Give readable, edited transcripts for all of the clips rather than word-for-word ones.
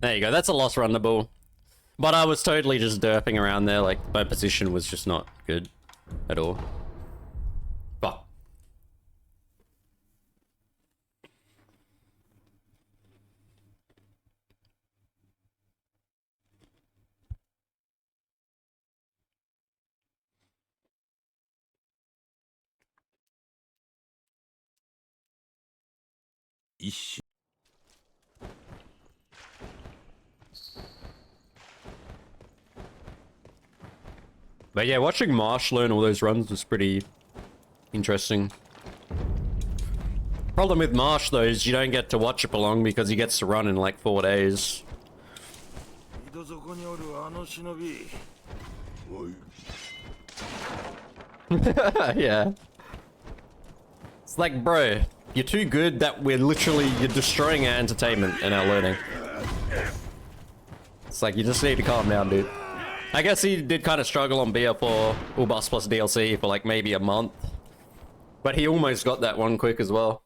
There you go. That's a lost run the ball. But I was totally just derping around there. Like, my position was just not good at all. Fuck. But yeah, watching Marsh learn all those runs was pretty interesting. Problem with Marsh though is you don't get to watch it for long because he gets to run in like 4 days. Yeah. It's like, bro, you're too good that you're destroying our entertainment and our learning. It's like, you just need to calm down, dude. I guess he did kind of struggle on BF4 Ubus plus DLC for like maybe a month. But he almost got that one quick as well.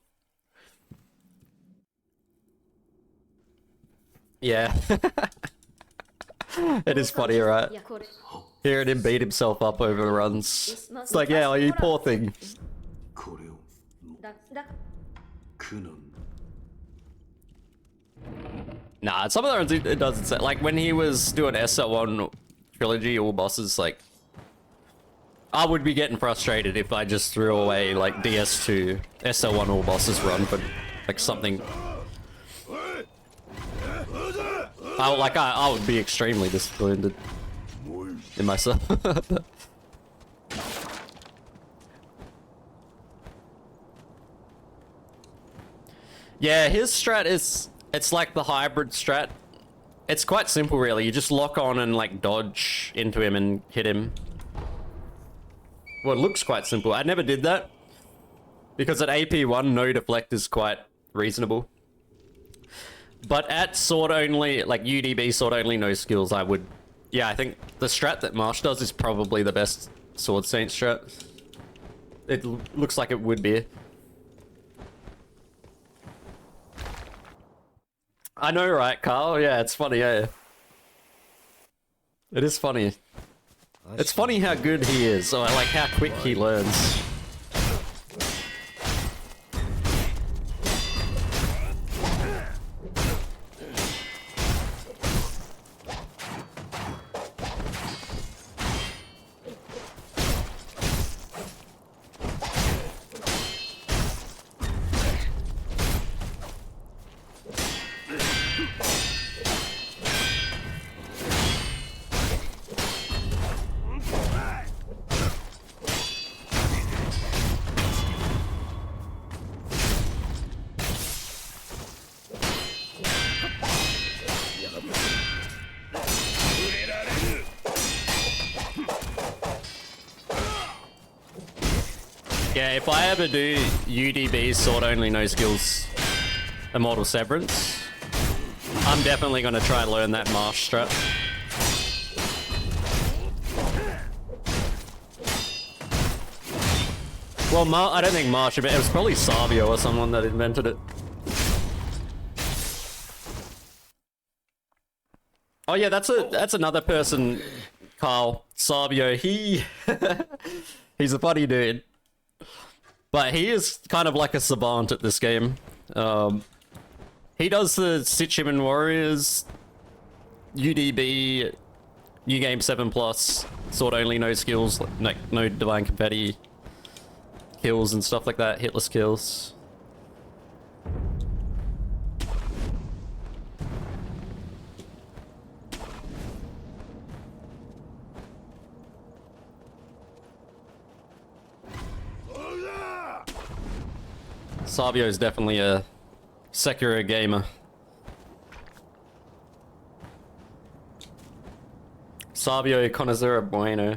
Yeah. It is funny, right? Hearing him beat himself up over runs. It's like, yeah, you poor thing. Nah, some of the runs it doesn't say. Like when he was doing SL1 trilogy all bosses, like I would be getting frustrated if I just threw away like DS2 SL1 all bosses run for like something. I would be extremely disappointed in myself. Yeah, his strat it's like the hybrid strat. It's quite simple really. You just lock on and like dodge into him and hit him. Well, it looks quite simple. I never did that because at AP1 no deflect is quite reasonable. But at sword only, like UDB sword only no skills, I would, yeah, I think the strat that Marsh does is probably the best sword saint strat. It looks like it would be. I know, right, Carl? Yeah, it's funny, yeah. It is funny. It's funny how good he is, or like how quick he learns. Yeah, if I ever do UDB sword only no skills Immortal Severance, I'm definitely going to try and learn that Marsh strat. Well, I don't think Marsh, but it was probably Savio or someone that invented it. Oh yeah, that's another person, Carl. Savio, he's a funny dude. But he is kind of like a savant at this game. He does the Stitchman Warriors, UDB, New Game 7+, sword only, no skills, no Divine Confetti kills and stuff like that, hitless kills. Savio is definitely a Sekiro gamer. Savio Connoisseur Bueno.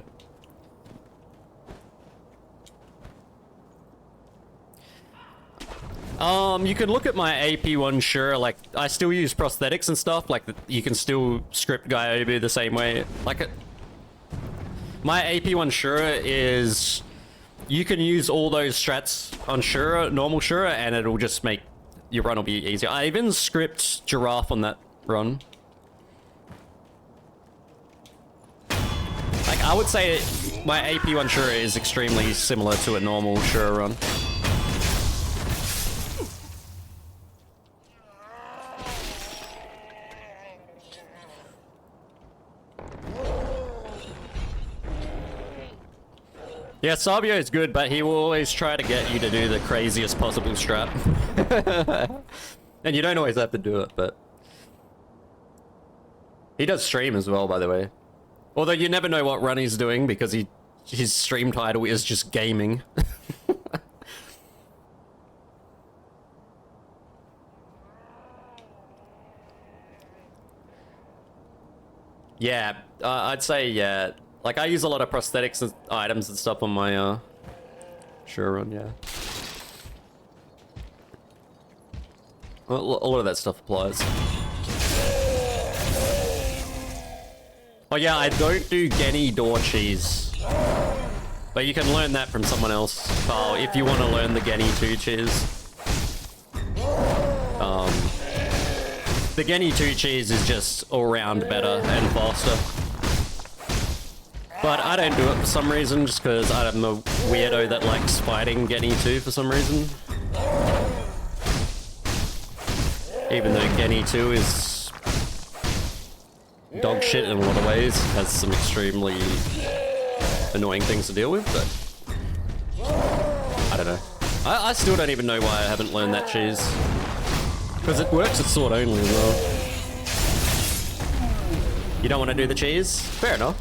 You can look at my AP1 Shura, like, I still use prosthetics and stuff, like, you can still script Gyobu the same way. Like, my AP1 Shura is... You can use all those strats on Shura, normal Shura, and it'll just make your run will be easier. I even script Giraffe on that run. Like, I would say my AP1 Shura is extremely similar to a normal Shura run. Yeah, Sabio is good, but he will always try to get you to do the craziest possible strat. And you don't always have to do it, but... He does stream as well, by the way. Although you never know what run he's doing, because his stream title is just gaming. Yeah, I'd say, yeah. Like, I use a lot of prosthetics and items and stuff on my, Shura run, yeah. A lot of that stuff applies. Oh yeah, I don't do Genny door cheese. But you can learn that from someone else, Carl, if you want to learn the Genny 2 cheese. The Genny 2 cheese is just all round better and faster. But I don't do it for some reason, just because I'm a weirdo that likes fighting Genny 2 for some reason. Even though Genny 2 is dog shit in a lot of ways, has some extremely annoying things to deal with, but I don't know. I still don't even know why I haven't learned that cheese. Because it works at sword only as well. You don't want to do the cheese? Fair enough.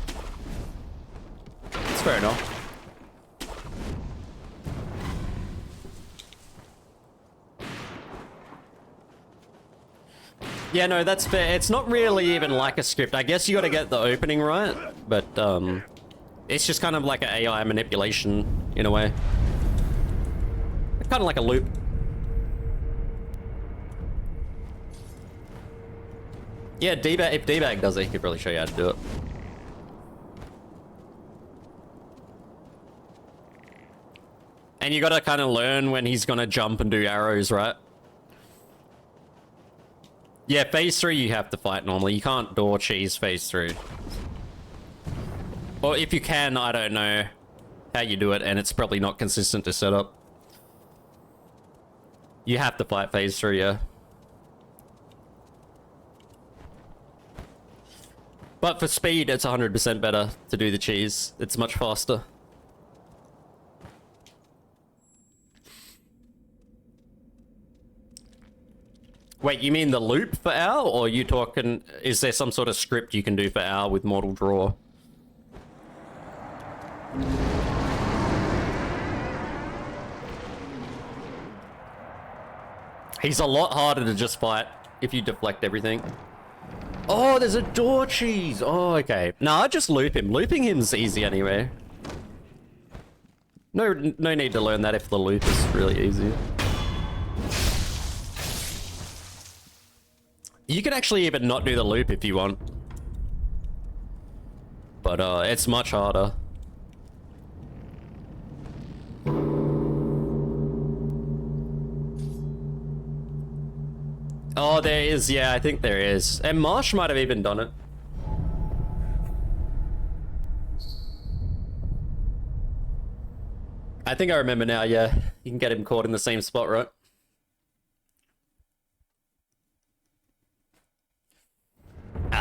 It's fair enough. Yeah, no, that's fair. It's not really even like a script. I guess you gotta get the opening right, but, it's just kind of like an AI manipulation, in a way. It's kind of like a loop. Yeah, D-Bag, if D-Bag does it, he could really show you how to do it. And you gotta kind of learn when he's gonna jump and do arrows, right? Yeah, phase 3 you have to fight normally. You can't door cheese phase 3. Or if you can, I don't know how you do it, and it's probably not consistent to set up. You have to fight phase 3, yeah. But for speed, it's 100% better to do the cheese. It's much faster. Wait, you mean the loop for Owl? Or are you talking... Is there some sort of script you can do for Owl with Mortal Draw? He's a lot harder to just fight if you deflect everything. Oh, there's a door cheese! Oh, okay. No, I just loop him. Looping him's easy anyway. No need to learn that if the loop is really easy. You can actually even not do the loop if you want. But, it's much harder. Oh, there is. Yeah, I think there is. And Marsh might have even done it. I think I remember now, yeah. You can get him caught in the same spot, right?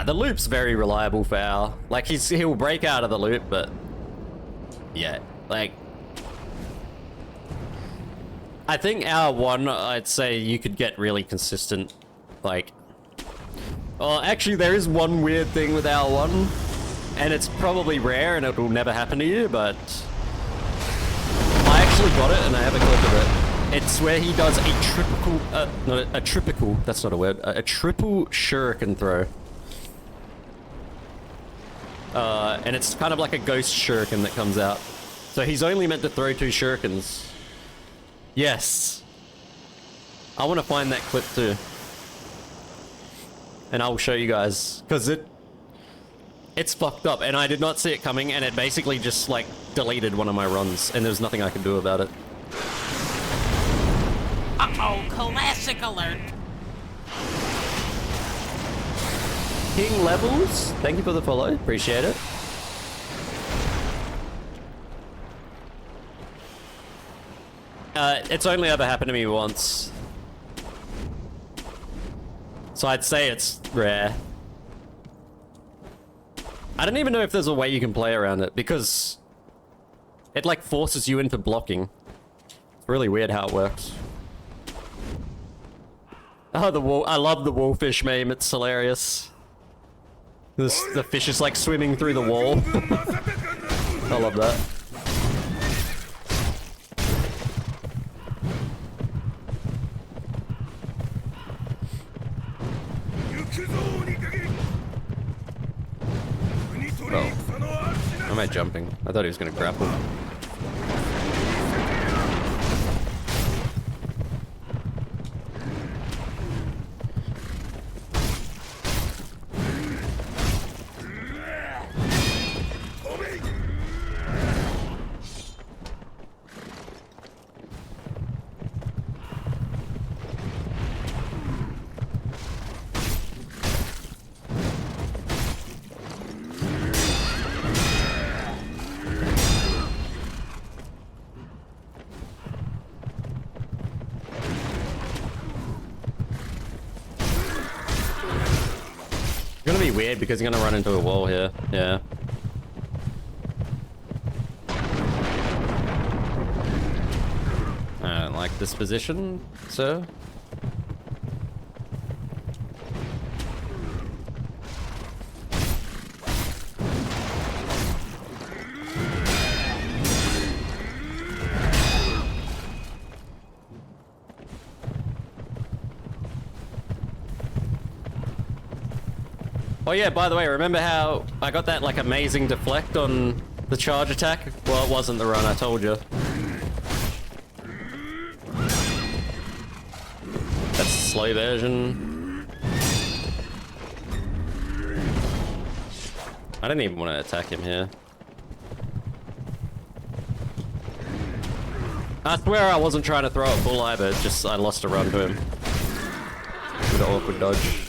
The loop's very reliable for Owl. Like, he'll break out of the loop, but... Yeah, like... I think Hour 1, I'd say you could get really consistent, like... Well, actually, there is one weird thing with Hour 1, and it's probably rare and it'll never happen to you, but... I actually got it and I have a clip of it. It's where he does a triple... not a triple, that's not a word. A triple shuriken throw. And it's kind of like a ghost shuriken that comes out. So he's only meant to throw 2 shurikens. Yes. I want to find that clip too. And I'll show you guys. Because it's fucked up. And I did not see it coming. And it basically just like deleted one of my runs. And there's nothing I can do about it. Uh-oh, classic alert. King Levels, thank you for the follow. Appreciate it. It's only ever happened to me once. So I'd say it's rare. I don't even know if there's a way you can play around it, because it like forces you into blocking. It's really weird how it works. Oh, the wall! I love the wallfish meme. It's hilarious. The fish is like swimming through the wall. I love that. Oh. Am I jumping? I thought he was gonna grapple. It's gonna be weird because you're gonna run into a wall here. Yeah. I don't like this position, sir. Oh yeah, by the way, remember how I got that like amazing deflect on the charge attack? Well, it wasn't the run, I told you. That's the slow version. I didn't even want to attack him here. I swear I wasn't trying to throw a full either, just I lost a run to him. With an awkward dodge.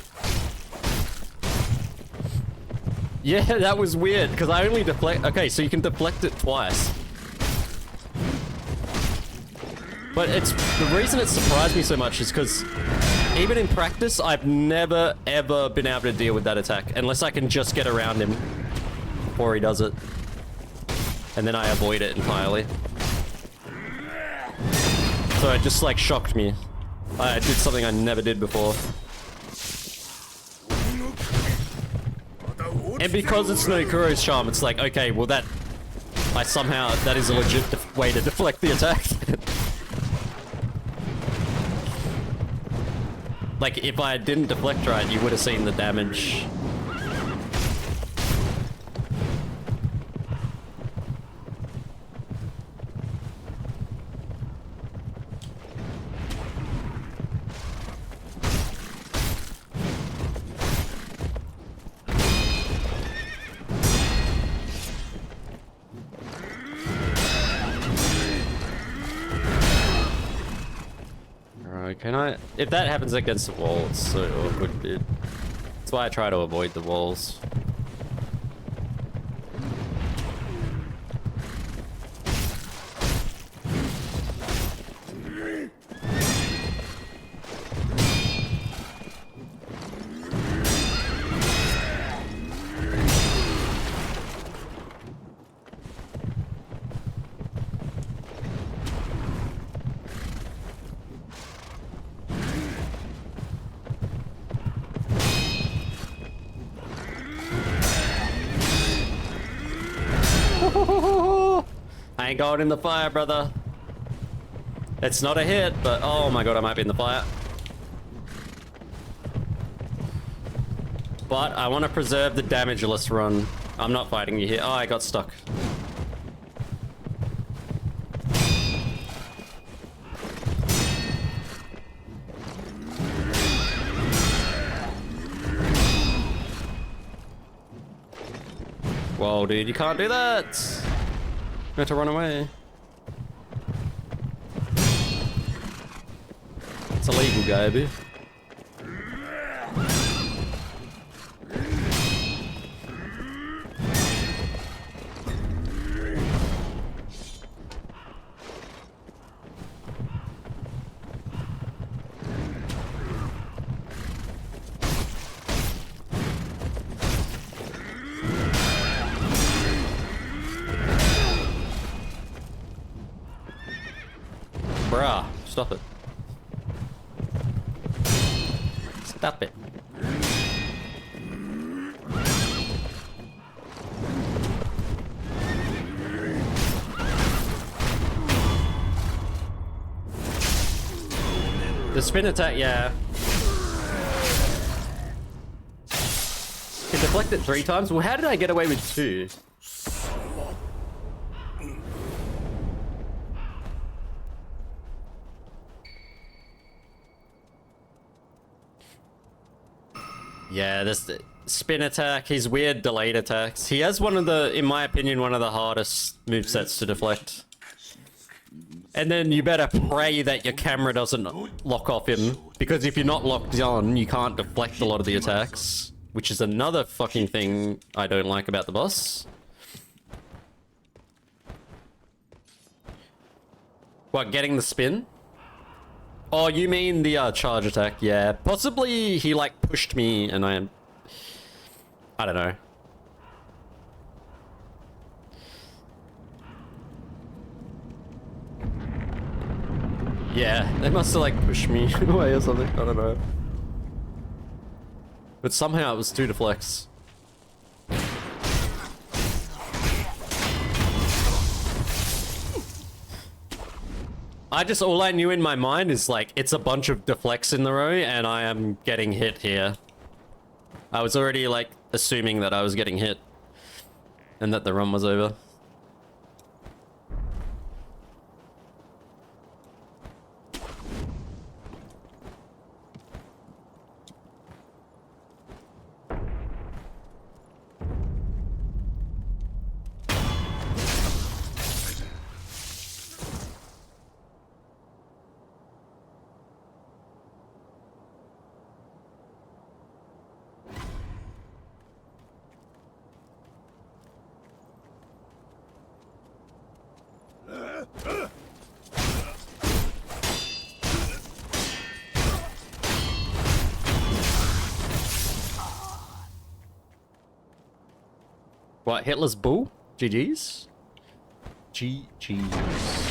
Yeah, that was weird, because I only deflect... Okay, so you can deflect it twice. But it's... The reason it surprised me so much is because even in practice, I've never, ever been able to deal with that attack. Unless I can just get around him before he does it. And then I avoid it entirely. So it just, like, shocked me. I did something I never did before. And because it's no Kuro's charm, it's like, okay, well that is a legit way to deflect the attack. Like, if I didn't deflect right, you would have seen the damage. Can I? If that happens against the wall, it's so awkward, dude. That's why I try to avoid the walls. I ain't going in the fire, brother. It's not a hit, but oh my god, I might be in the fire. But I want to preserve the damageless run. I'm not fighting you here. Oh, I got stuck. Whoa, dude, you can't do that! You have to run away. It's illegal, Gaby. Stop it. Stop it. The spin attack, yeah. Can deflect it 3 times? Well, how did I get away with 2? Yeah, this spin attack, his weird delayed attacks. He has one of the, in my opinion, one of the hardest movesets to deflect. And then you better pray that your camera doesn't lock off him, because if you're not locked on, you can't deflect a lot of the attacks, which is another fucking thing I don't like about the boss. What, getting the spin? Oh, you mean the charge attack? Yeah, possibly he like pushed me and I don't know. Yeah, they must have like pushed me away or something. I don't know. But somehow it was 2 deflects. All I knew in my mind is like, it's a bunch of deflects in the row and I am getting hit here. I was already like assuming that I was getting hit and that the run was over. What, Hitler's bull? GG's? GG's.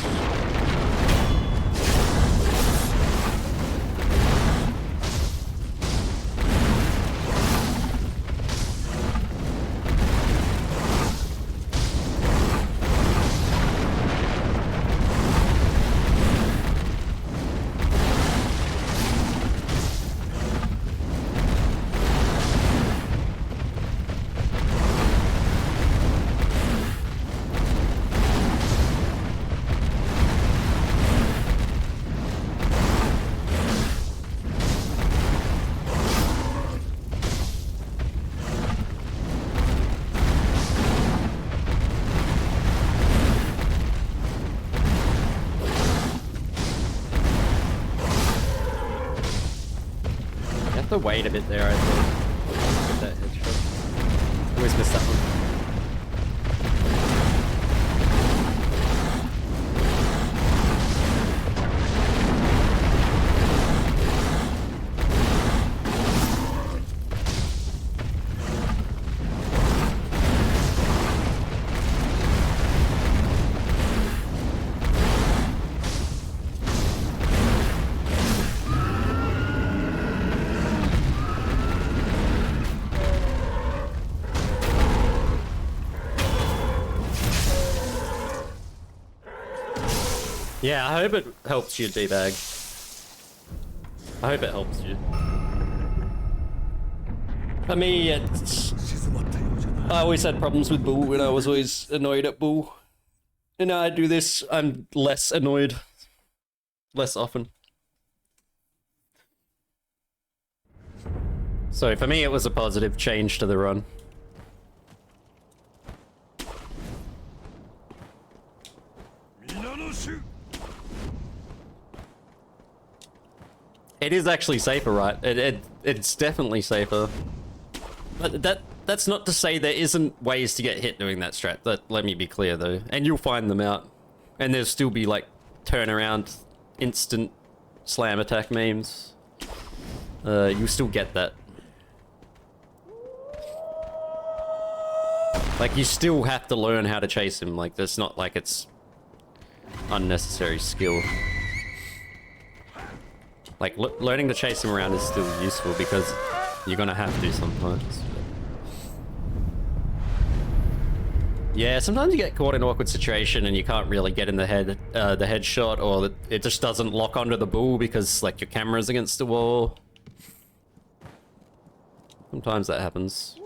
To wait a bit there, I think. Get that headshot. Always miss that one. Yeah, I hope it helps you, D-Bag. I hope it helps you. For me, it's... I always had problems with Bull, and I was always annoyed at Bull. And now I do this, I'm less annoyed. Less often. So for me, it was a positive change to the run. It is actually safer, right? It's definitely safer. But that's not to say there isn't ways to get hit doing that strat. Let me be clear though. And you'll find them out. And there'll still be like turnaround, instant slam attack memes. You'll still get that. Like you still have to learn how to chase him. Like it's not like it's unnecessary skill. Like, learning to chase him around is still useful because you're gonna have to sometimes. Yeah, sometimes you get caught in an awkward situation and you can't really get in the headshot, or it just doesn't lock onto the bull because, like, your camera's against the wall. Sometimes that happens.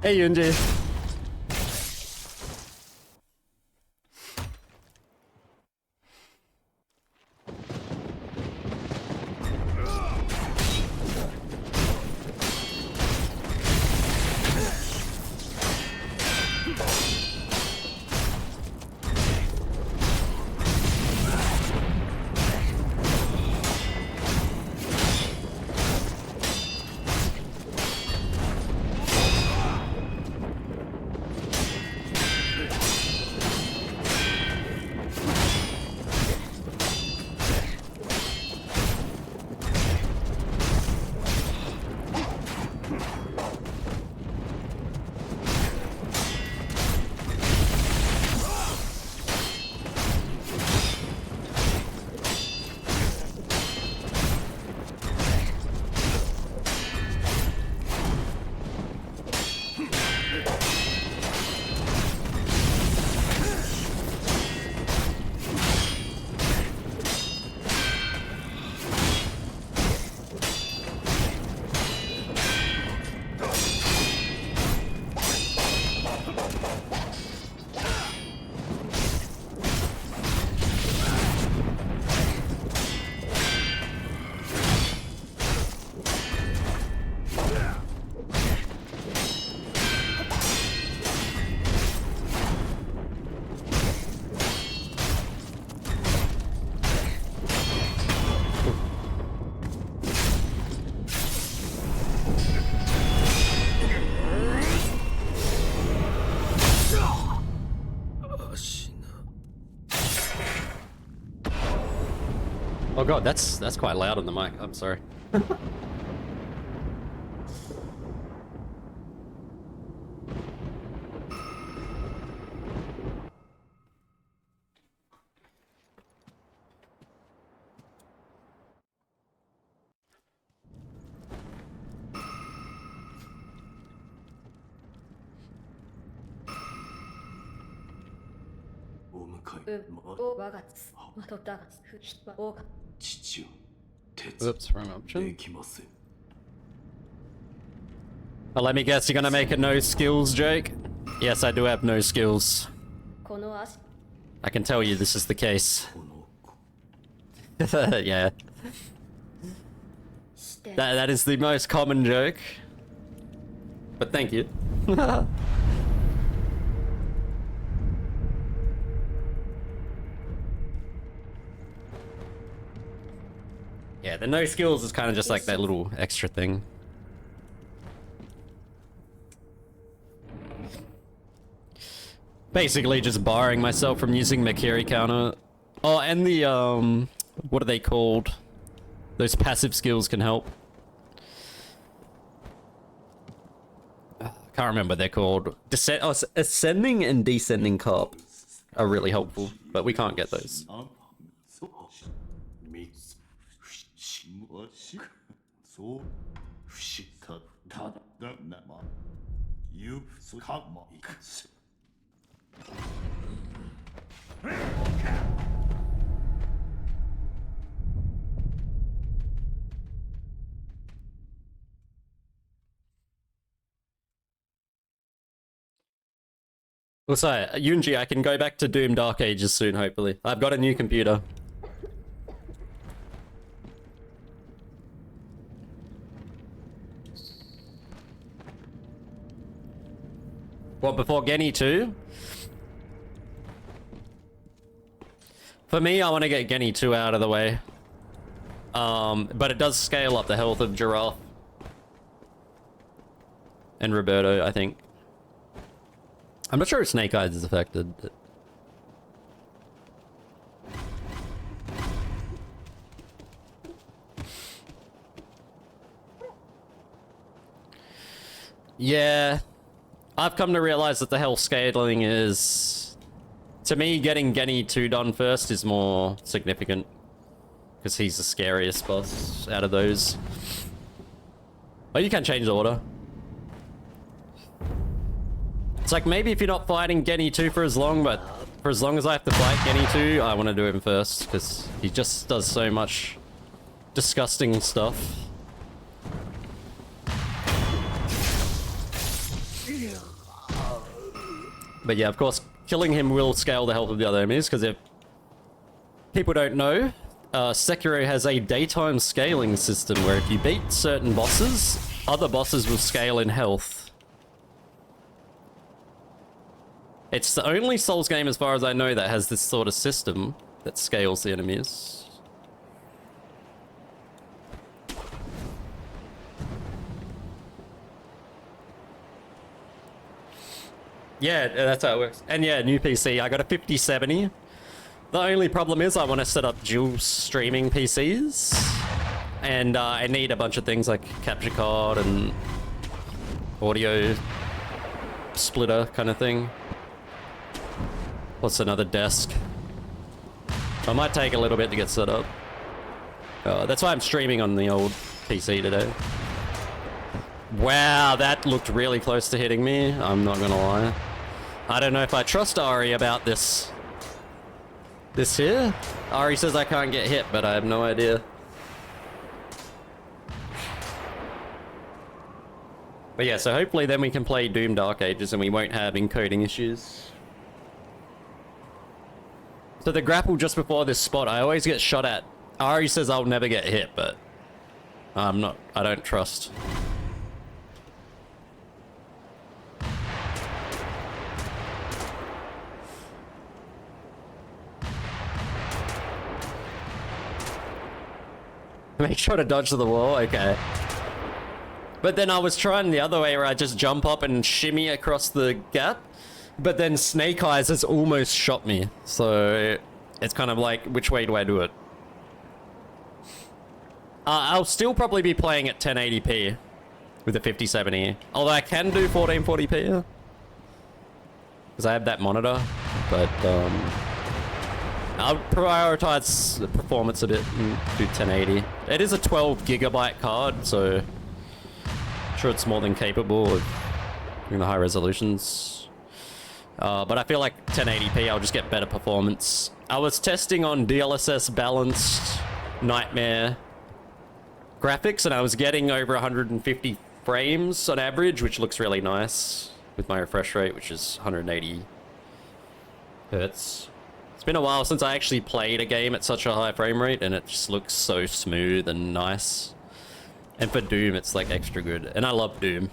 Hey, Yunji. Oh god, that's quite loud on the mic. I'm sorry. Oops, wrong option. Well, let me guess, you're gonna make a no skills joke? Yes, I do have no skills. I can tell you this is the case. Yeah. That is the most common joke. But thank you. Yeah, the no skills is kind of just like that little extra thing. Basically just barring myself from using Makiri counter. Oh, and the, what are they called? Those passive skills can help. Can't remember what they're called. Ascending and descending carp are really helpful, but we can't get those. Also, Yunji, I can go back to Doom Dark Ages soon, hopefully. I've got a new computer. What, before Genny 2? For me, I want to get Genny 2 out of the way. But it does scale up the health of Giraffe. And Roberto, I think. I'm not sure if Snake Eyes is affected. But... yeah. I've come to realize that the health scaling is... to me, getting Genny 2 done first is more significant. Because he's the scariest boss out of those. Oh, you can change the order. It's like, maybe if you're not fighting Genny 2 for as long, but for as long as I have to fight Genny 2, I want to do him first, because he just does so much disgusting stuff. But yeah, of course, killing him will scale the health of the other enemies, because if people don't know, Sekiro has a daytime scaling system where if you beat certain bosses, other bosses will scale in health. It's the only Souls game, as far as I know, that has this sort of system that scales the enemies. Yeah, that's how it works. And yeah, new PC. I got a 5070. The only problem is I want to set up dual streaming PCs. And I need a bunch of things like capture card and audio splitter kind of thing. Plus another desk. I might take a little bit to get set up. That's why I'm streaming on the old PC today. Wow, that looked really close to hitting me. I'm not gonna lie. I don't know if I trust Ari about this. This here? Ari says I can't get hit, but I have no idea. But yeah, so hopefully then we can play Doom Dark Ages and we won't have encoding issues. So the grapple just before this spot, I always get shot at. Ari says I'll never get hit, but I don't trust. Make sure to dodge to the wall, okay. But then I was trying the other way where I just jump up and shimmy across the gap. But then Snake Eyes has almost shot me. So it's kind of like, which way do I do it? I'll still probably be playing at 1080p with a 5070. Although I can do 1440p. Because I have that monitor. But I'll prioritize the performance a bit and do 1080. It is a 12GB card, so I'm sure it's more than capable of doing the high resolutions. But I feel like 1080p, I'll just get better performance. I was testing on DLSS balanced Nightmare graphics, and I was getting over 150 frames on average, which looks really nice with my refresh rate, which is 180 hertz. It's been a while since I actually played a game at such a high frame rate, and it just looks so smooth and nice. And for Doom, it's like extra good. And I love Doom.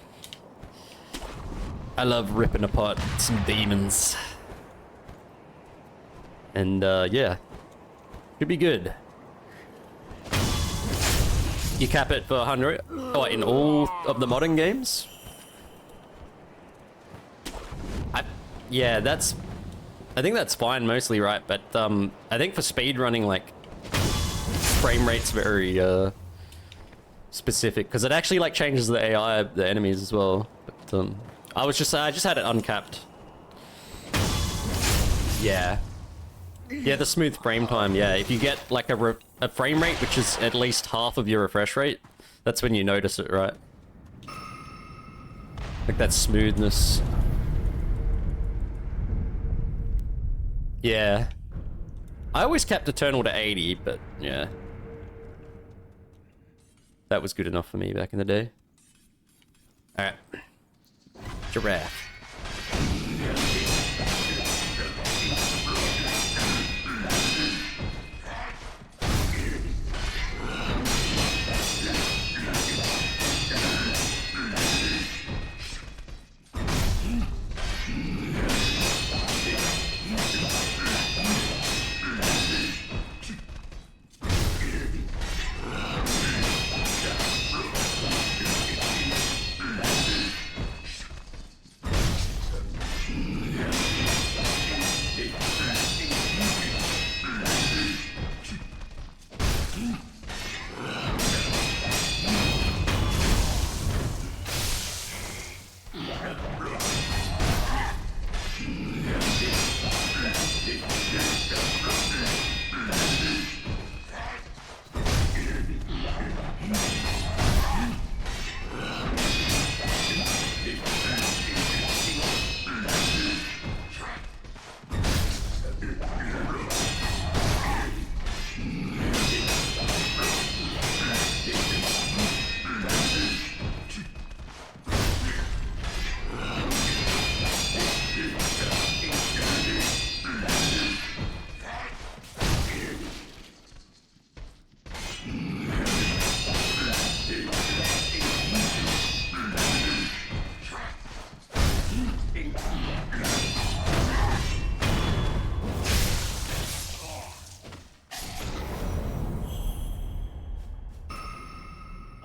I love ripping apart some demons. And yeah, could be good. You cap it for 100. Oh, in all of the modern games? Yeah, I think that's fine mostly, right? But I think for speedrunning, like, frame rate's very specific, because it actually like changes the AI of the enemies as well. But I just had it uncapped. Yeah. Yeah, the smooth frame time, yeah. If you get like a frame rate which is at least half of your refresh rate, that's when you notice it, right? Like that smoothness. Yeah. I always kept Eternal to 80, but yeah. That was good enough for me back in the day. Alright. Giraffe.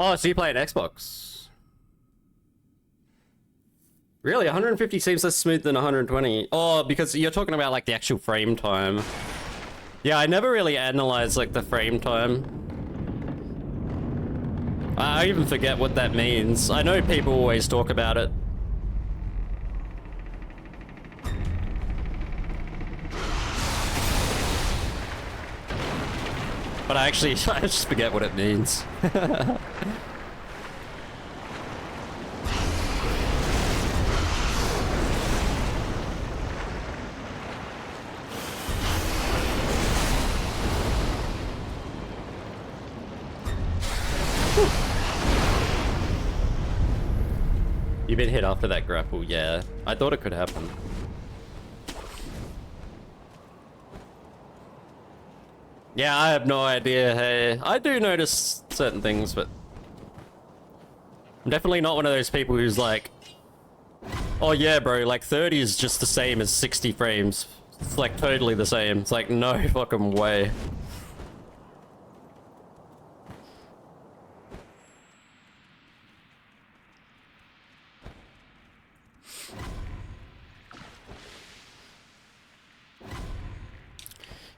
Oh, so you play an Xbox? Really? 150 seems less smooth than 120. Oh, because you're talking about like the actual frame time. Yeah, I never really analyzed like the frame time. I even forget what that means. I know people always talk about it. But I just forget what it means. You've been hit after that grapple, yeah. I thought it could happen. Yeah, I have no idea, hey. I do notice certain things, but I'm definitely not one of those people who's like, oh yeah, bro, like 30 is just the same as 60 frames. It's like totally the same. It's like, no fucking way.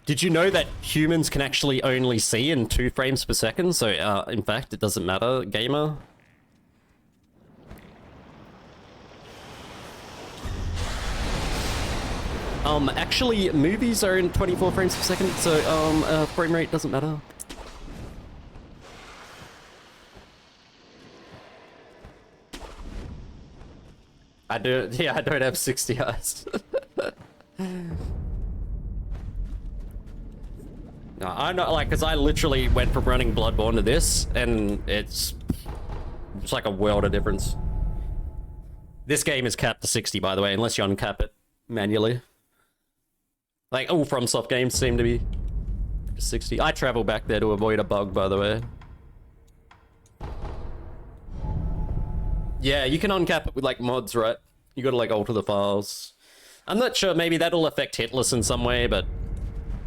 Did you know that humans can actually only see in 2 frames per second? So, in fact, it doesn't matter, gamer. Actually, movies are in 24 frames per second, so, frame rate doesn't matter. I don't have 60 eyes. No, I know, like, because I literally went from running Bloodborne to this, and it's like a world of difference. This game is capped to 60, by the way, unless you uncap it manually. Like, all FromSoft games seem to be 60. I travel back there to avoid a bug, by the way. Yeah, you can uncap it with, like, mods, right? You gotta, like, alter the files. I'm not sure, maybe that'll affect hitless in some way, but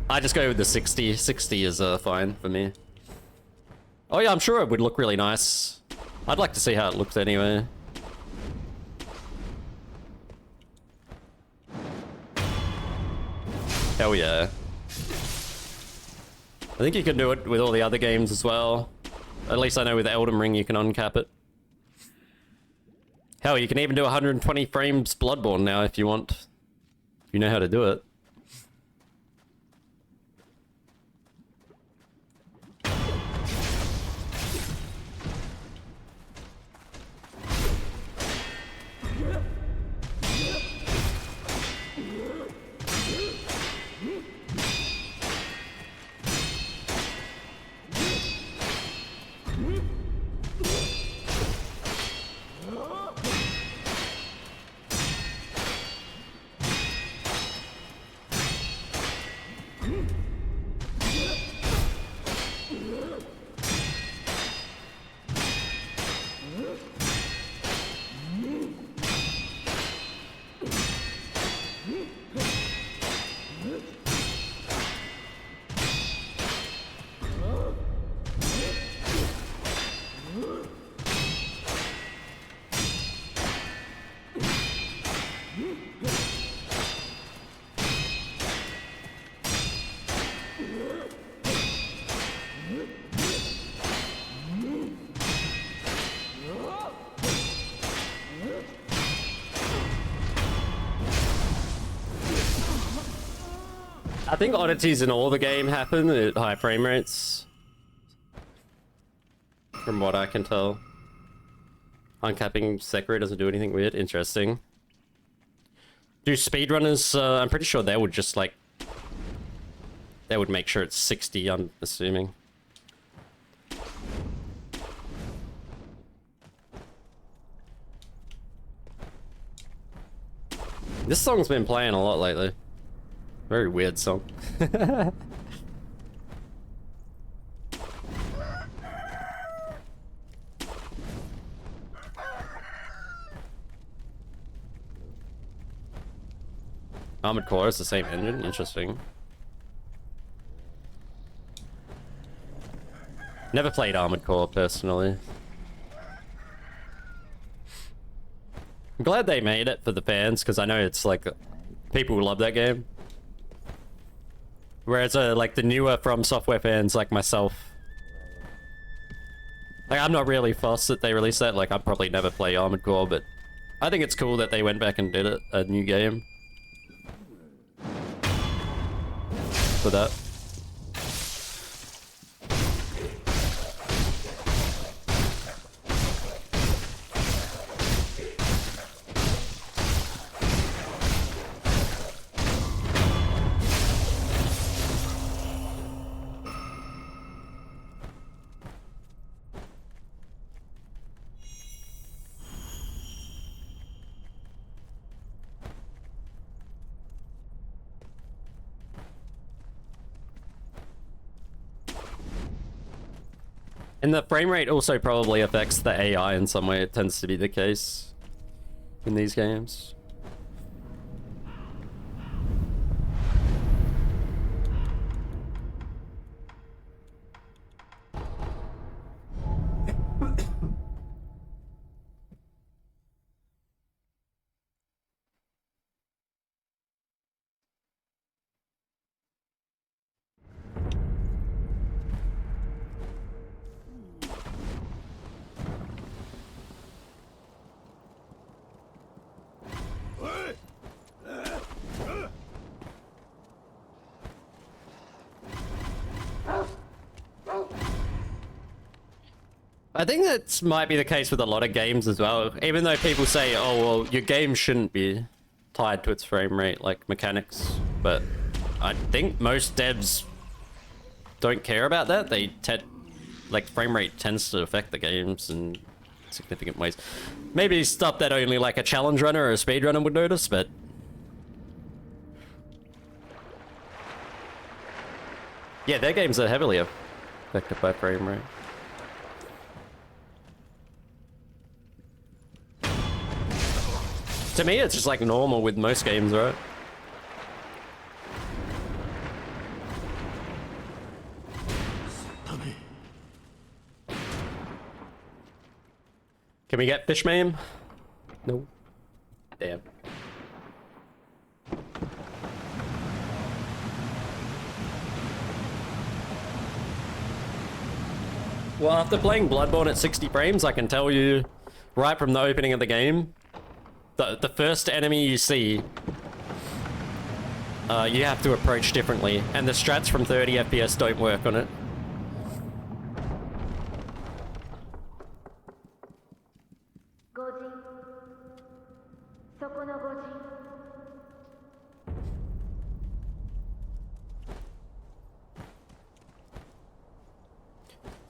I just go with the 60. 60 is fine for me. Oh yeah, I'm sure it would look really nice. I'd like to see how it looks anyway. Hell yeah. I think you can do it with all the other games as well. At least I know with Elden Ring you can uncap it. Hell, you can even do 120 frames Bloodborne now if you want. If you know how to do it. I think oddities in all the game happen at high frame rates. From what I can tell. Uncapping Sekiro doesn't do anything weird. Interesting. Do speedrunners, I'm pretty sure they would just like... They would make sure it's 60, I'm assuming. This song's been playing a lot lately. Very weird song. Armored Core is the same engine? Interesting. Never played Armored Core personally. I'm glad they made it for the fans because I know it's like people who love that game. Whereas like the newer From Software fans like myself, like I'm not really fussed that they released that. Like I'd probably never play Armored Core, but I think it's cool that they went back and did it, a new game for that. And the frame rate also probably affects the AI in some way. It tends to be the case in these games. I think that might be the case with a lot of games as well. Even though people say, oh, well, your game shouldn't be tied to its frame rate, like mechanics, but I think most devs don't care about that. Like frame rate tends to affect the games in significant ways. Maybe stuff that only like a challenge runner or a speed runner would notice, but yeah, their games are heavily affected by frame rate. To me, it's just like normal with most games, right? Can we get fish ma'am? No. Damn. Well, after playing Bloodborne at 60 frames, I can tell you right from the opening of the game, the first enemy you see, you have to approach differently, and the strats from 30 FPS don't work on it.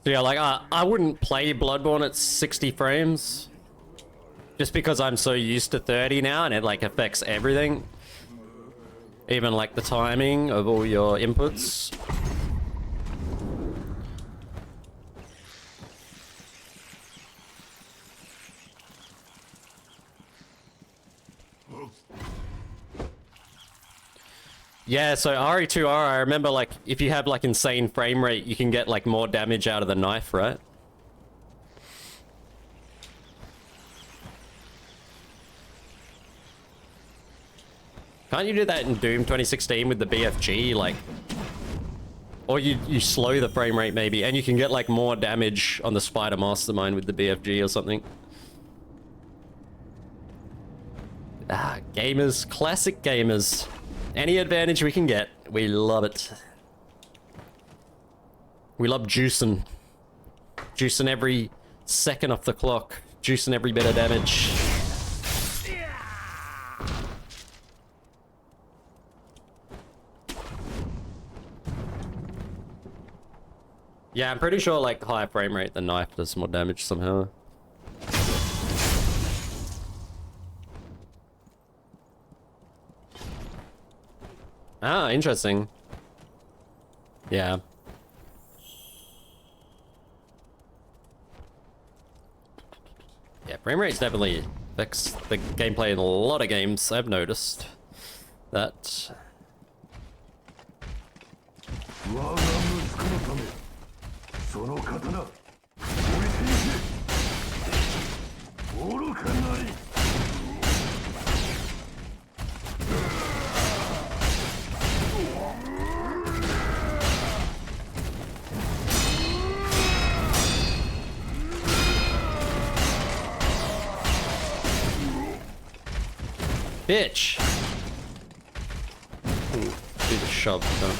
So yeah, like, I wouldn't play Bloodborne at 60 frames. Just because I'm so used to 30 now, and it, like, affects everything. Even, like, the timing of all your inputs. Yeah, so RE2R, I remember, like, if you have, like, insane frame rate, you can get, like, more damage out of the knife, right? Can't you do that in Doom 2016 with the BFG, like... Or you slow the frame rate, maybe, and you can get, like, more damage on the Spider Mastermind with the BFG or something. Ah, gamers. Classic gamers. Any advantage we can get, we love it. We love juicing. Juicing every second off the clock. Juicing every bit of damage. Yeah, I'm pretty sure, like, higher frame rate, the knife does more damage somehow. Ah, interesting. Yeah. Yeah, frame rate's definitely affects the gameplay in a lot of games. I've noticed that. Bitch! Ooh, do the shove, huh?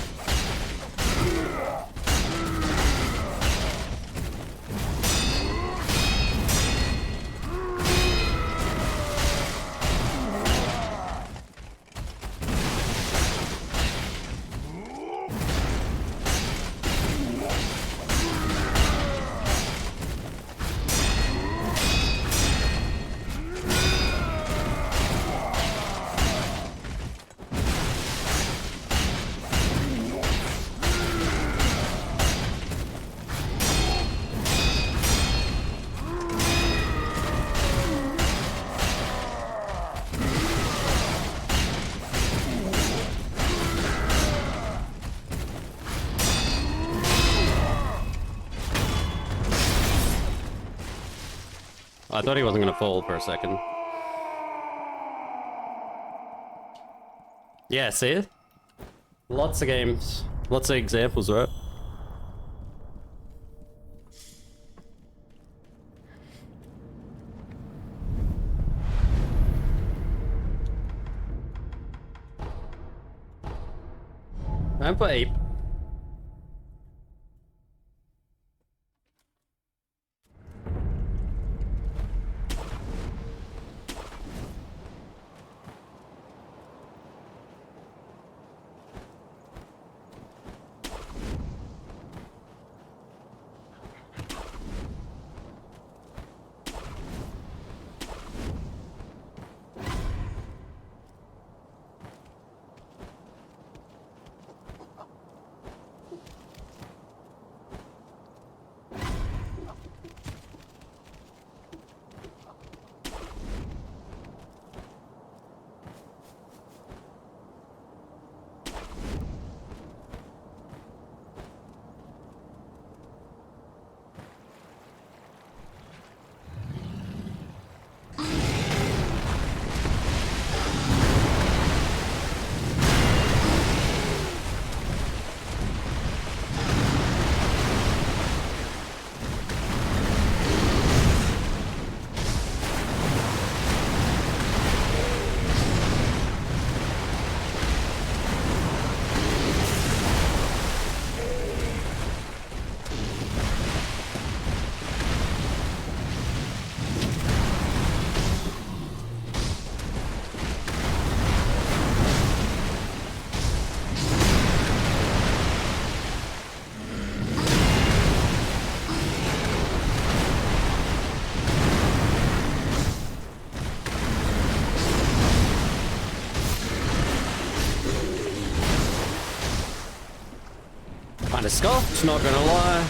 I thought he wasn't gonna fall for a second. Yeah, see? Lots of games. Lots of examples, right? I'm for Ape. Kinda scoffed, not gonna lie.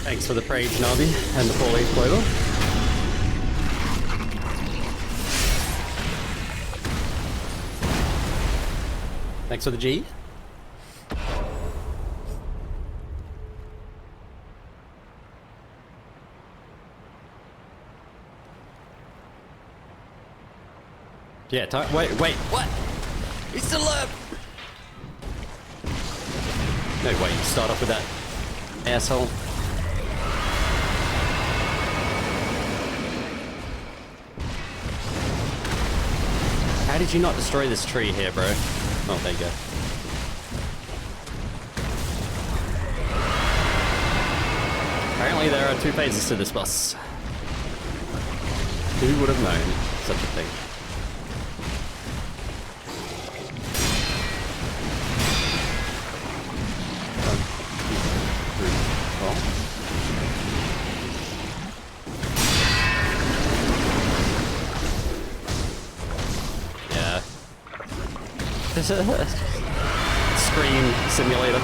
Thanks for the Prage Navi and the 4-leaf clover. Thanks for the G. Yeah, wait, what? He's still alive! No way, you start off with that asshole. How did you not destroy this tree here, bro? Oh, there you go. Apparently there are 2 phases to this boss. Who would have known such a thing? Screen simulator.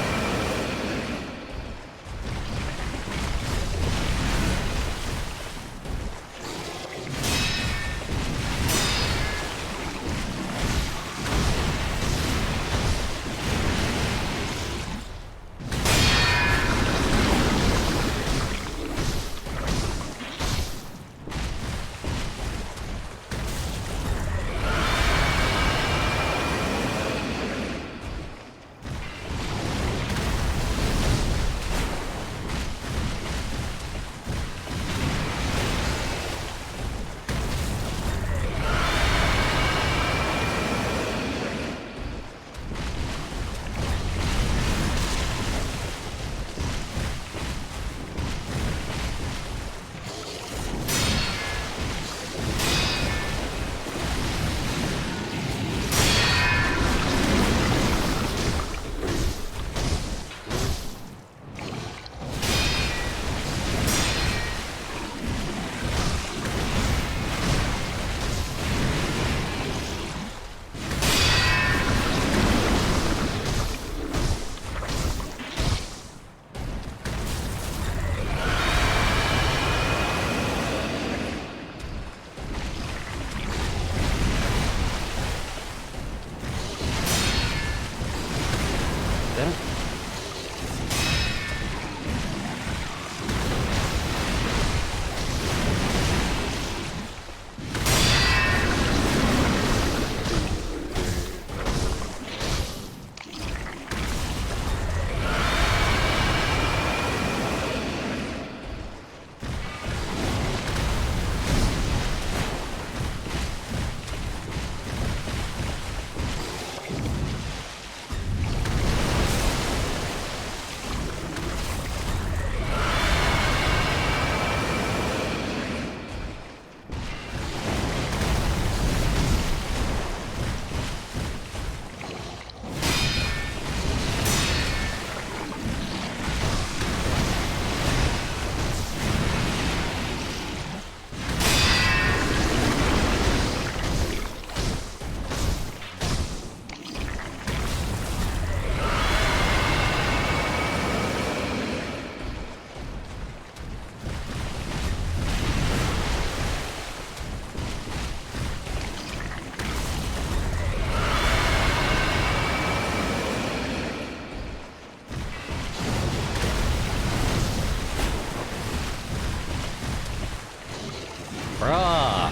Bruh.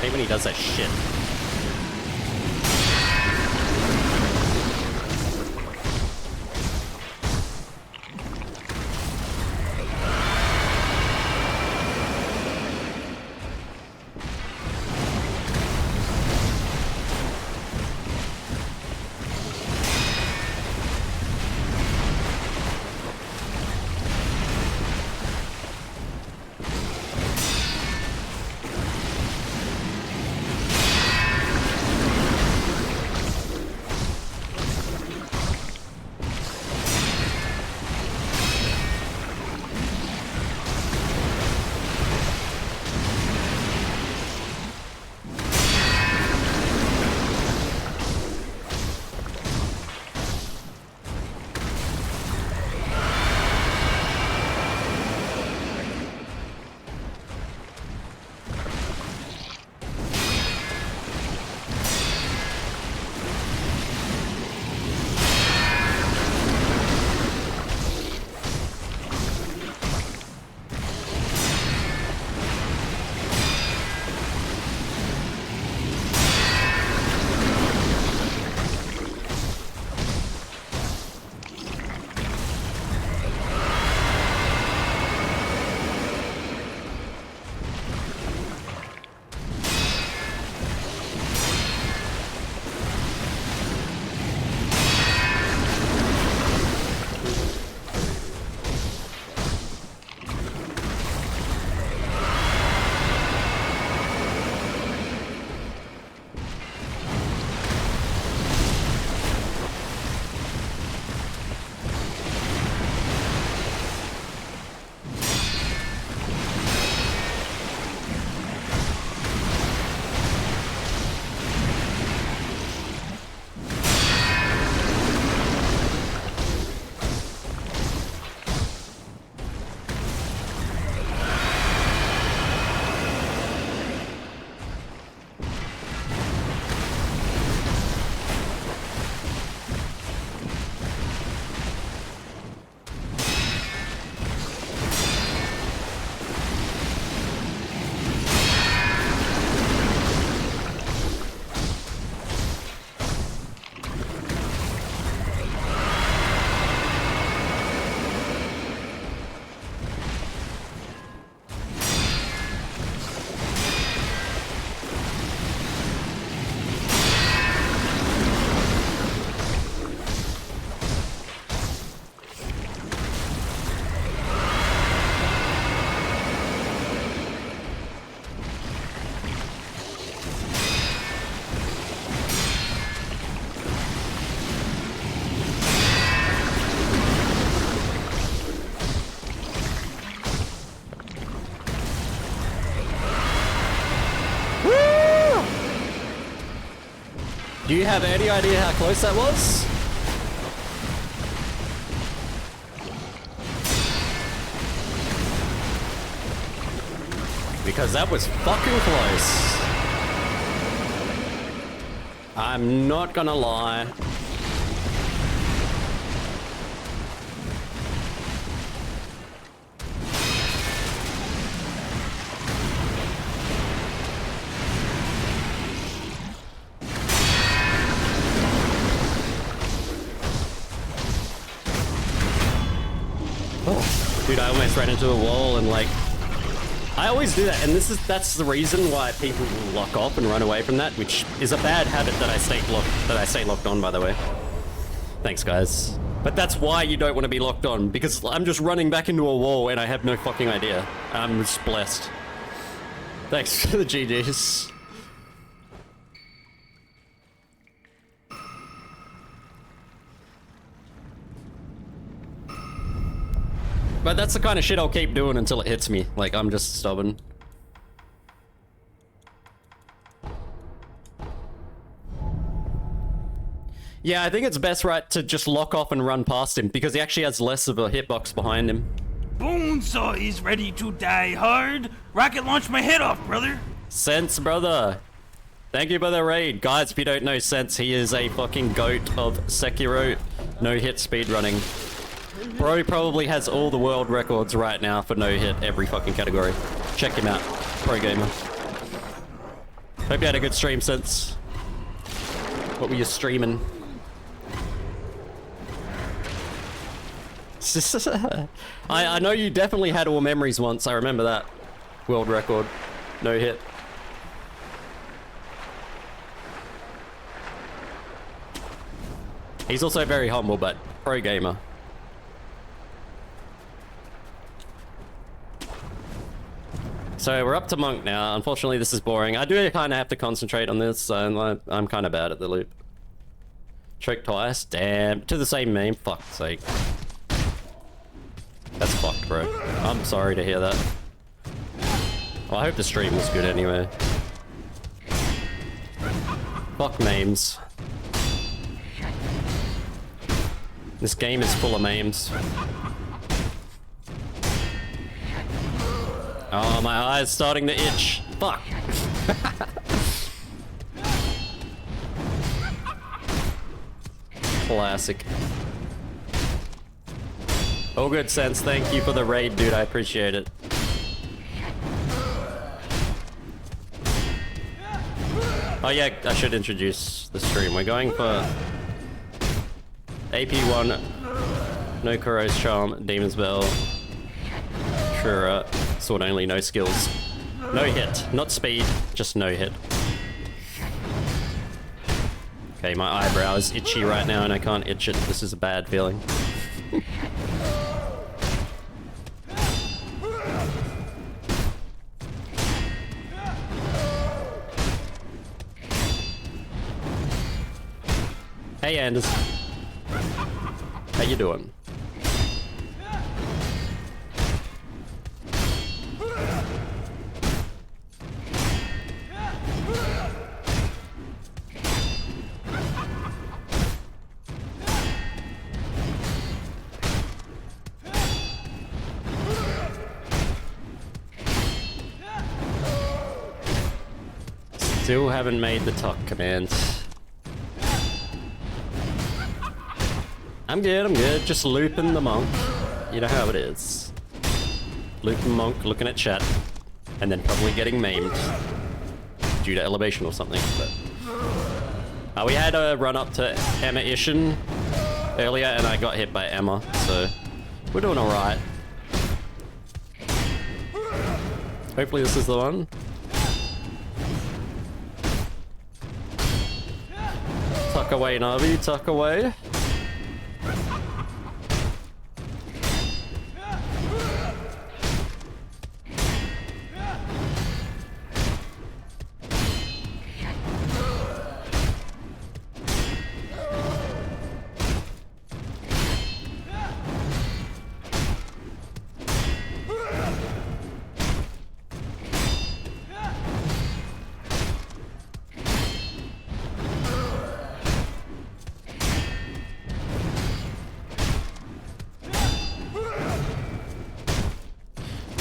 Hate when he does that shit. Do you have any idea how close that was? Because that was fucking close. I'm not gonna lie. Dude, I almost ran into a wall and like, I always do that, and that's the reason why people will lock off and run away from that, which is a bad habit that I stay locked on, by the way. Thanks, guys. But that's why you don't want to be locked on, because I'm just running back into a wall and I have no fucking idea. I'm just blessed. Thanks for the GGs. But that's the kind of shit I'll keep doing until it hits me. Like, I'm just stubborn. Yeah, I think it's best, right, to just lock off and run past him, because he actually has less of a hitbox behind him. Bonesaw is ready to die hard. Rocket launch my head off, brother. Sense, brother. Thank you for the raid. Guys, if you don't know Sense, he is a fucking goat of Sekiro. No-hit speed running. Bro probably has all the world records right now for no-hit every fucking category. Check him out. Pro gamer. Hope you had a good stream since. What were you streaming? I know you definitely had all memories once. I remember that. World record. No-hit. He's also very humble, but pro gamer. So we're up to Monk now. Unfortunately, this is boring. I do kind of have to concentrate on this, and I'm kind of bad at the loop. Choke twice. Damn. To the same meme. Fuck's sake. That's fucked, bro. I'm sorry to hear that. Well, I hope the stream was good anyway. Fuck memes. This game is full of memes. Oh, my eye's starting to itch. Fuck. Classic. All good sense. Thank you for the raid, dude. I appreciate it. Oh yeah, I should introduce the stream. We're going for AP1, no Kuro's Charm, Demon's Bell, Shura, sword only, no skills. No hit, not speed, just no hit. Okay, my eyebrow is itchy right now and I can't itch it. This is a bad feeling. Hey Anders. How you doing? Still haven't made the tuck command. I'm good. Just looping the monk. You know how it is. Looping monk, looking at chat, and then probably getting maimed due to elevation or something. But we had a run up to Emma Ishin earlier, and I got hit by Emma, so we're doing all right. Hopefully this is the one. Tuck away, Navi. Tuck away.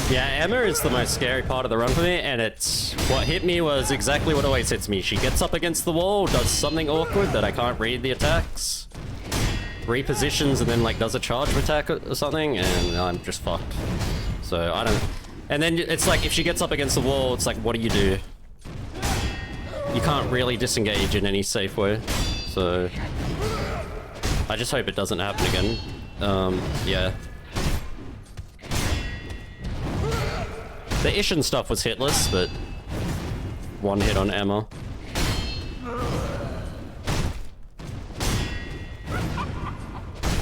Yeah, Emma is the most scary part of the run for me, and it's what hit me was exactly what always hits me. She gets up against the wall, does something awkward that I can't read the attacks, repositions, and then like does a charge attack or something, and I'm just fucked. So I don't. And then it's like if she gets up against the wall, it's like what do? You can't really disengage in any safe way. So I just hope it doesn't happen again. Yeah. The Ishin stuff was hitless, but one hit on Emma.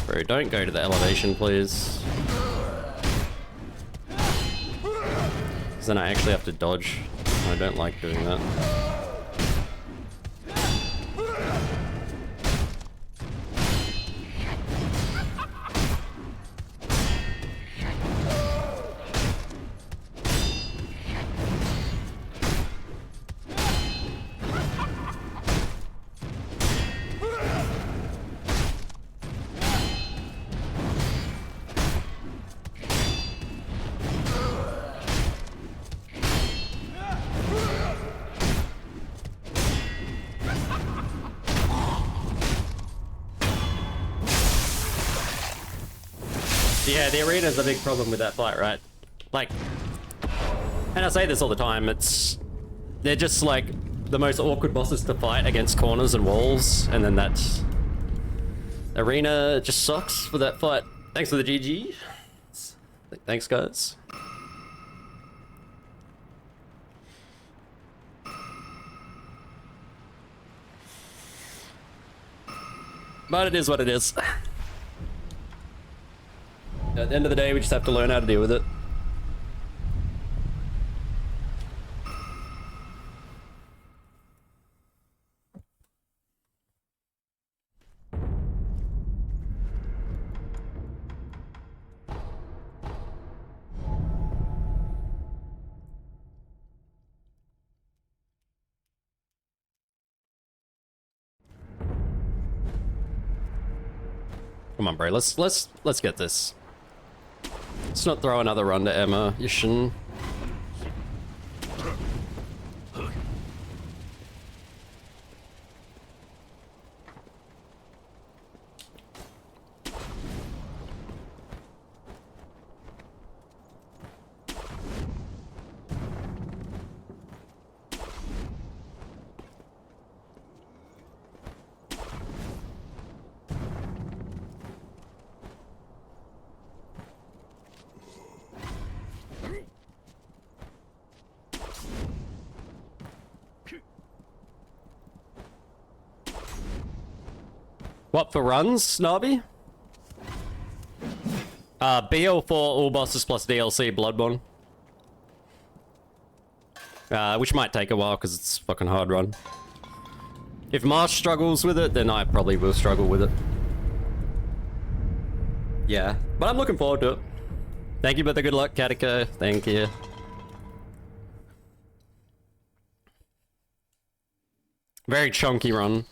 Bro, don't go to the elevation, please. Because then I actually have to dodge. I don't like doing that. Yeah, the arena's a big problem with that fight, right? Like, and I say this all the time, they're just like the most awkward bosses to fight against corners and walls, and then that arena just sucks for that fight. Thanks for the GG. Thanks, guys. But it is what it is. At the end of the day, we just have to learn how to deal with it. Come on, bro. Let's get this. Let's not throw another run to Emma. You shouldn't. What for runs, Snobby? BL for all bosses plus DLC Bloodborne. Which might take a while because it's a fucking hard run. If Marsh struggles with it, then I probably will struggle with it. Yeah, but I'm looking forward to it. Thank you for the good luck, Katiko. Thank you. Very chunky run.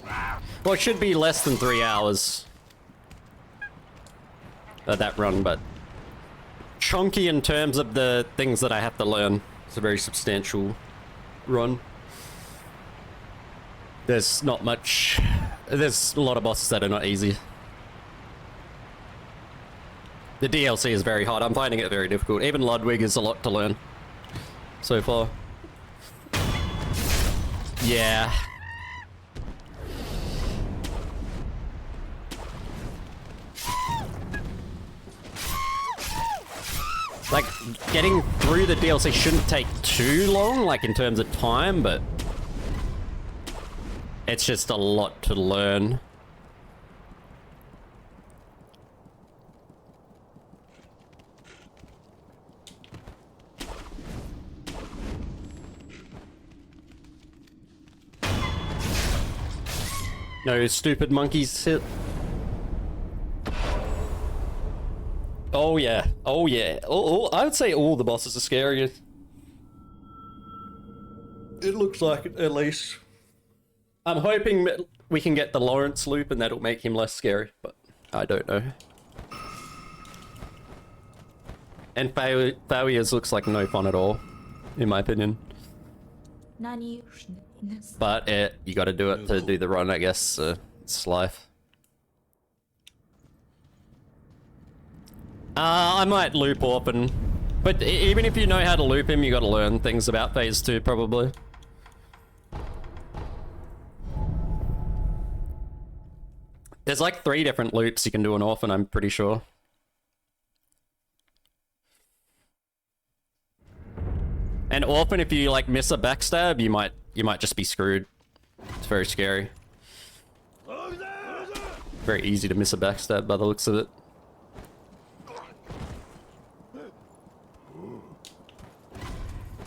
Well, it should be less than 3 hours. That run, but chunky in terms of the things that I have to learn. It's a very substantial run. There's not much. There's a lot of bosses that are not easy. The DLC is very hard. I'm finding it very difficult. Even Ludwig is a lot to learn so far. Yeah. Like, getting through the DLC shouldn't take too long, like, in terms of time, but it's just a lot to learn. No stupid monkeys hit. Oh yeah, oh yeah. I would say all the bosses are scary. It looks like it, at least. I'm hoping we can get the Lawrence loop and that'll make him less scary, but I don't know. And failures looks like no fun at all, in my opinion. But you gotta do it to do the run, I guess. It's life. I might loop Orphan. But even if you know how to loop him, you gotta learn things about phase 2, probably. There's like 3 different loops you can do on Orphan, I'm pretty sure. And Orphan, if you like miss a backstab, you might just be screwed. It's very scary. Very easy to miss a backstab by the looks of it.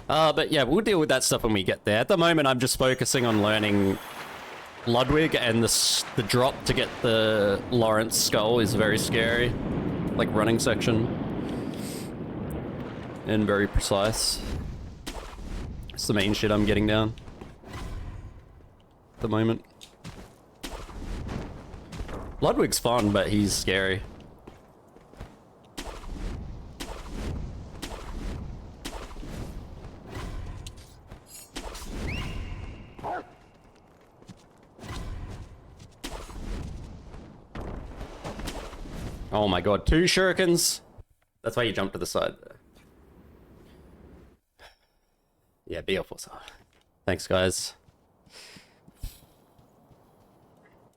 But yeah, we'll deal with that stuff when we get there. At the moment, I'm just focusing on learning Ludwig, and the drop to get the Lawrence skull is very scary. Like, running section. And very precise. It's the main shit I'm getting down. At the moment. Ludwig's fun, but he's scary. Oh my god, 2 shurikens? That's why you jump to the side there. Yeah, BL4. Thanks, guys.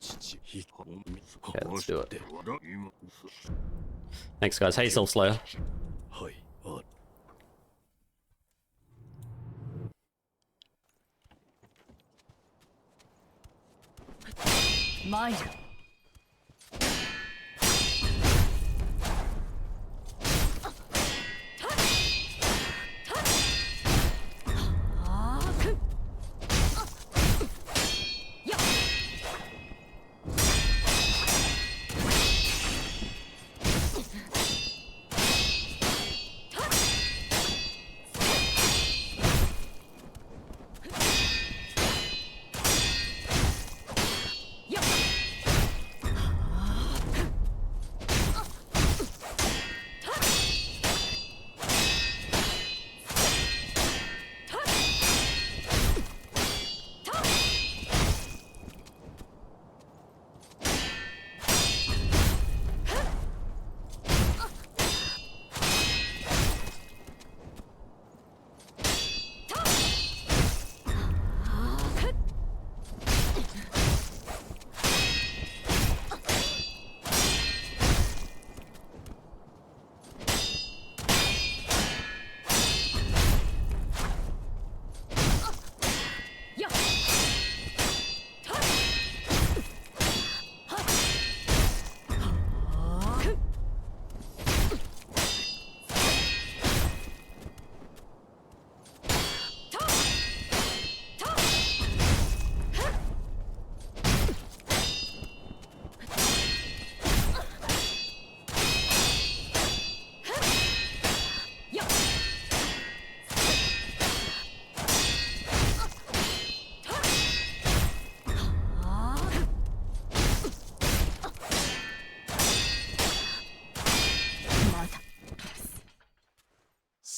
Okay, let's do it. Thanks, guys. Hey, Self Slayer. Mine.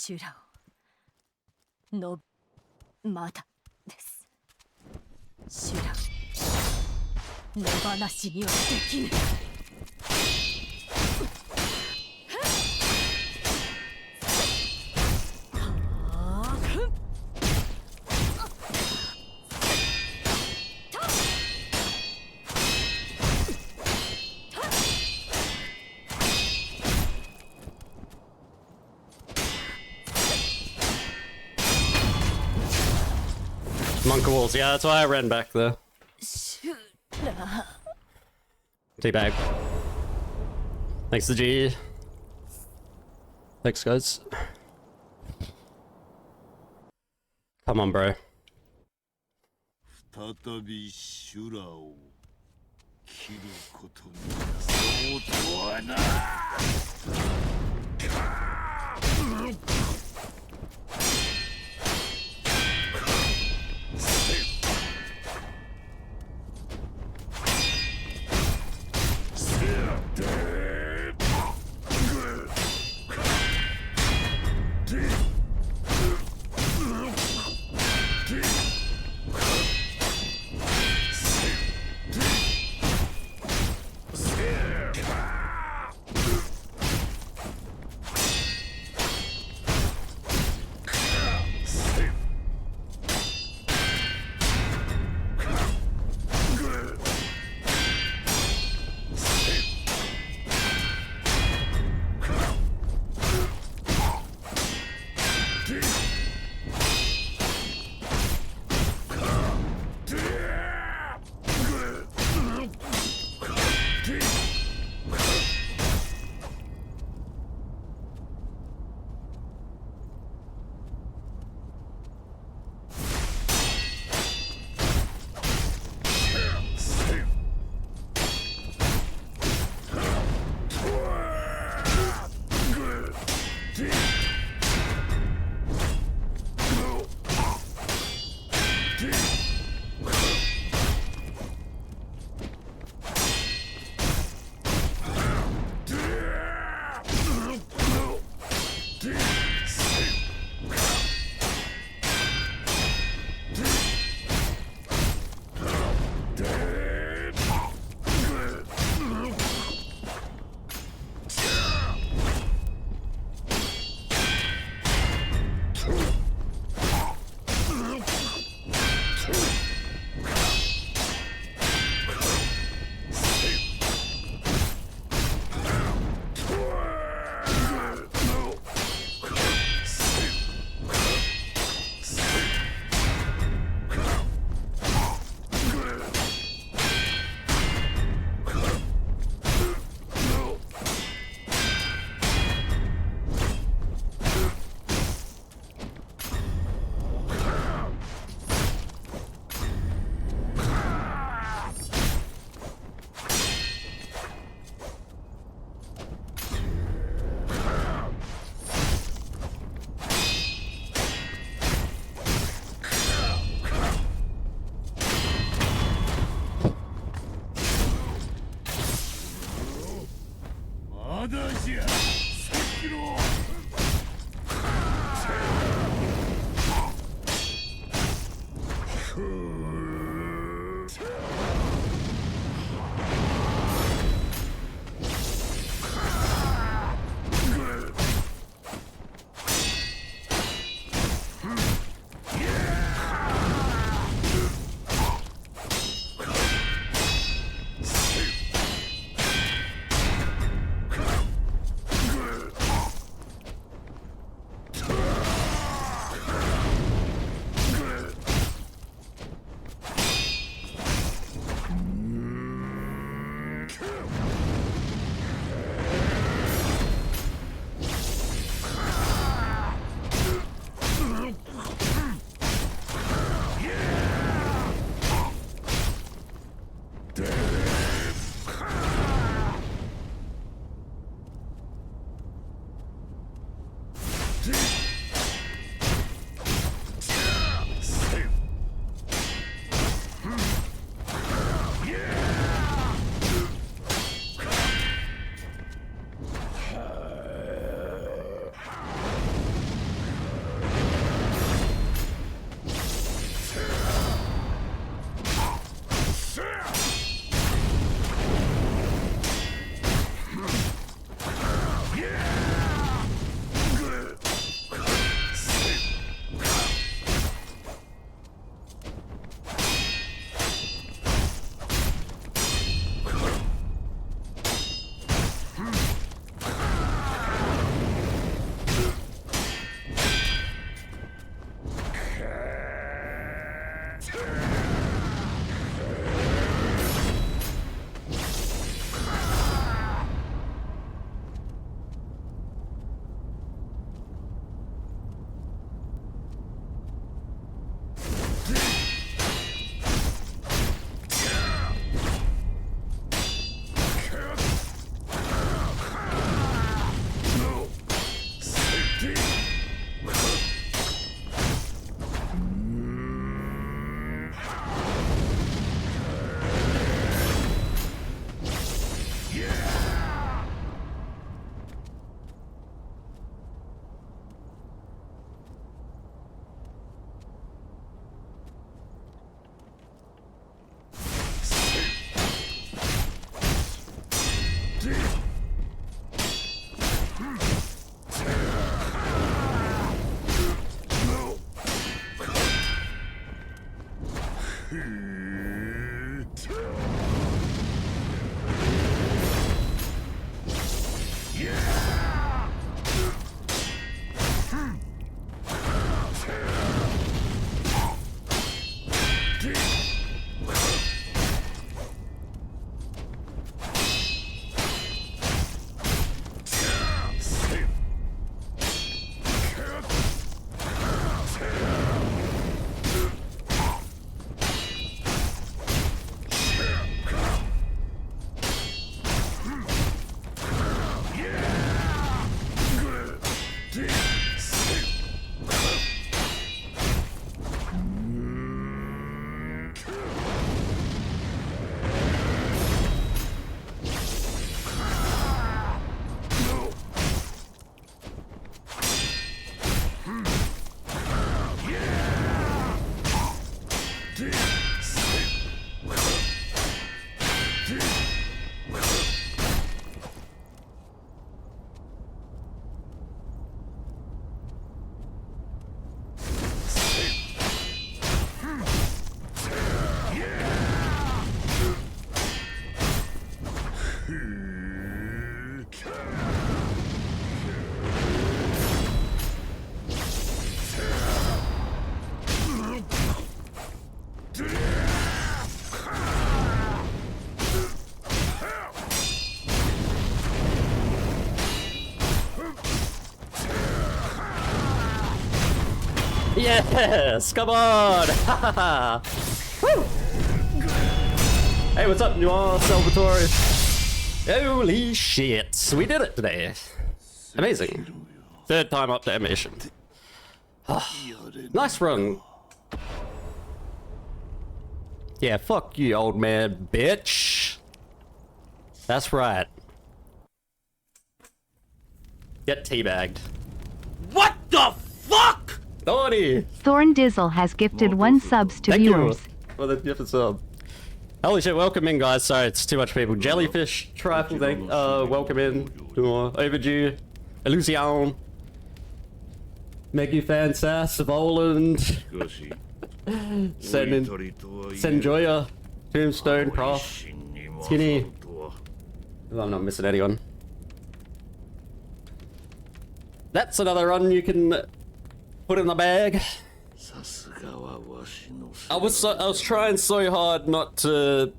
Shura をのまだですシュラ野放しにはできぬMonk walls, yeah, that's why I ran back there. Teabag. Thanks to G. Thanks, guys. Come on, bro. 再び修羅を切ることになそうとはな。まだじゃセキロ。Yes! Come on! Woo! Hey, what's up, Noir Salvatore? Holy shit! We did it today. Amazing. Third time up that mission. Nice run. Yeah, fuck you, old man, bitch. That's right. Get teabagged. What the fuck? Donnie! Thorn Dizzle has gifted 1 subs to Thank viewers. you for the gift sub. Holy shit, welcome in, guys. Sorry, it's too much people. Jellyfish, Trifle, welcome in. Overdue. Illusion. Meggy Fan Sass, Voland. Senjoya. Tombstone, Prof. Skinny. I'm not missing anyone. That's another run you can put in the bag. I was trying so hard not to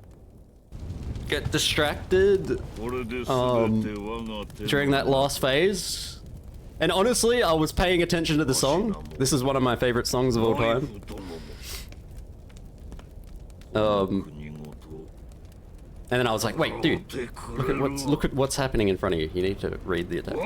get distracted during that last phase. And honestly, I was paying attention to the song. This is one of my favorite songs of all time. And then I was like, wait, dude, look at what's happening in front of you. You need to read the attacks.